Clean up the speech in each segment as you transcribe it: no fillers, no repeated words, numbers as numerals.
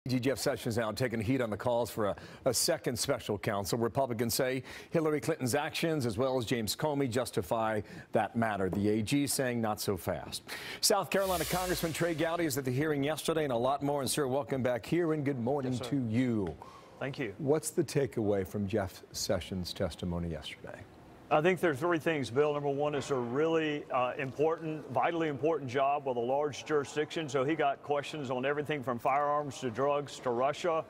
Jeff Sessions now taking heat on the calls for a second special counsel. Republicans say Hillary Clinton's actions, as well as James Comey, justify that matter. The AG saying not so fast. South Carolina Congressman Trey Gowdy is at the hearing yesterday, and a lot more. And sir, welcome back here, and good morning to you. Thank you. What's the takeaway from Jeff Sessions' testimony yesterday? I think there's three things, Bill. Number one, it's a really vitally important job with a large jurisdiction. So he got questions on everything from firearms to drugs to Russia.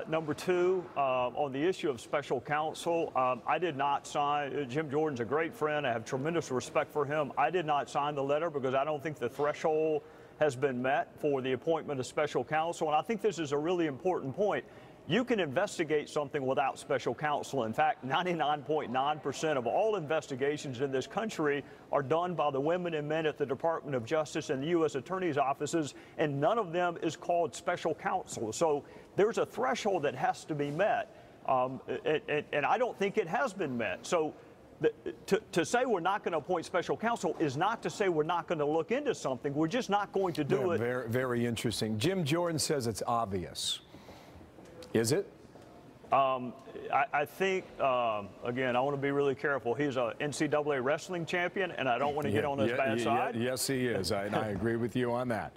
Number two, on the issue of special counsel, I did not sign. Jim Jordan's a great friend. I have tremendous respect for him. I did not sign the letter because I don't think the threshold has been met for the appointment of special counsel. And I think this is a really important point. You can investigate something without special counsel. In fact, 99.9% of all investigations in this country are done by the women and men at the Department of Justice and the U.S. Attorney's offices, and none of them is called special counsel. So there's a threshold that has to be met, and I don't think it has been met. So to say we're not going to appoint special counsel is not to say we're not going to look into something. We're just not going to do it. Very, very interesting. Jim Jordan says it's obvious. Is it? I think, again, I want to be really careful. He's an NCAA wrestling champion, and I don't want to get on his bad side. Yes, he is. I agree with you on that.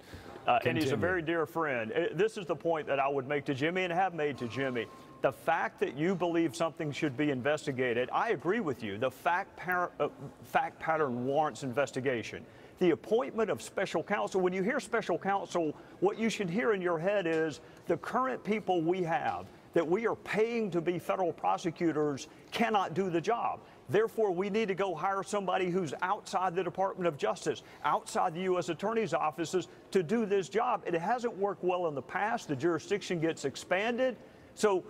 And he's a very dear friend. This is the point that I would make to Jimmy and have made to Jimmy. The fact that you believe something should be investigated, I agree with you. The fact pattern warrants investigation. The appointment of special counsel, when you hear special counsel, what you should hear in your head is the current people we have that we are paying to be federal prosecutors cannot do the job. Therefore, we need to go hire somebody who's outside the Department of Justice, outside the U.S. Attorney's offices to do this job. It hasn't worked well in the past. The jurisdiction gets expanded. So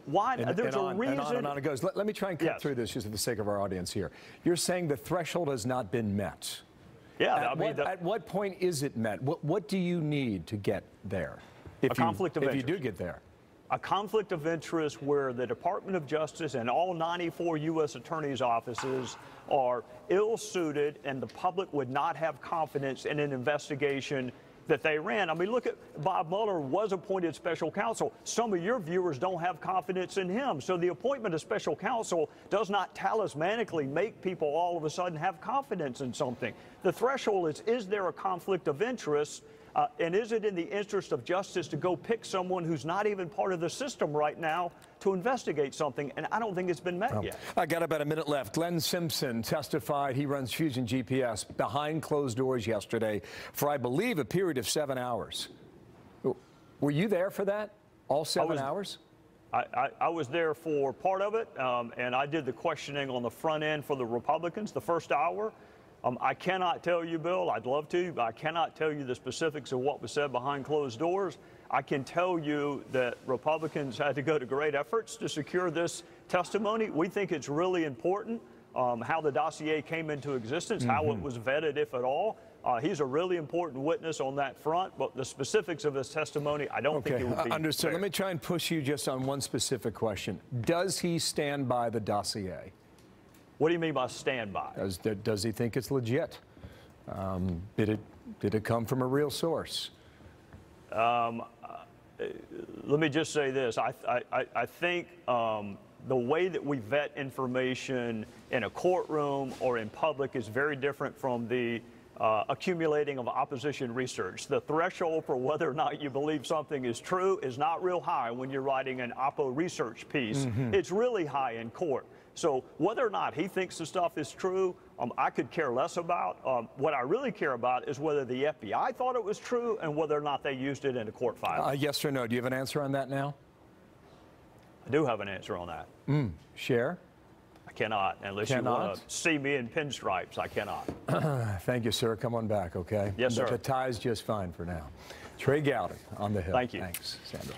why? There's a reason. And on it goes. Let me try and cut through this just for the sake of our audience here. You're saying the threshold has not been met. Yeah, at what point is it met? What do you need to get there? A conflict of interest. If you do get there. A conflict of interest where the Department of Justice and all 94 U.S. attorneys' offices are ill-suited and the public would not have confidence in an investigation that they ran. I mean, look at Bob Mueller was appointed special counsel. Some of your viewers don't have confidence in him. So the appointment of special counsel does not talismanically make people all of a sudden have confidence in something. The threshold is there a conflict of interest? And is it in the interest of justice to go pick someone who's not even part of the system right now to investigate something? And I don't think it's been met yet. I got about a minute left. Glenn Simpson testified. He runs Fusion GPS behind closed doors yesterday for, I believe, a period of 7 hours. Were you there for that? All 7 hours? I was there for part of it, and I did the questioning on the front end for the Republicans the first hour. I cannot tell you, Bill, I'd love to, but I cannot tell you the specifics of what was said behind closed doors. I can tell you that Republicans had to go to great efforts to secure this testimony. We think it's really important how the dossier came into existence, how it was vetted, if at all. He's a really important witness on that front, but the specifics of his testimony, I don't think it would be understood. fair. Let me try and push you just on one specific question. Does he stand by the dossier? What do you mean by stand by? Does he think it's legit? Did it come from a real source? Let me just say this. I think the way that we vet information in a courtroom or in public is very different from the accumulating of opposition research. The threshold for whether or not you believe something is true is not real high when you're writing an oppo research piece. It's really high in court. So whether or not he thinks the stuff is true, I could care less about. What I really care about is whether the FBI thought it was true and whether or not they used it in a court file. Yes or no? Do you have an answer on that now? I do have an answer on that. Share? I cannot, unless you want to see me in pinstripes. I cannot. Thank you, sir. Come on back, okay? Yes, sir. The tie's just fine for now. Trey Gowdy on the Hill. Thank you. Thanks, Sandra.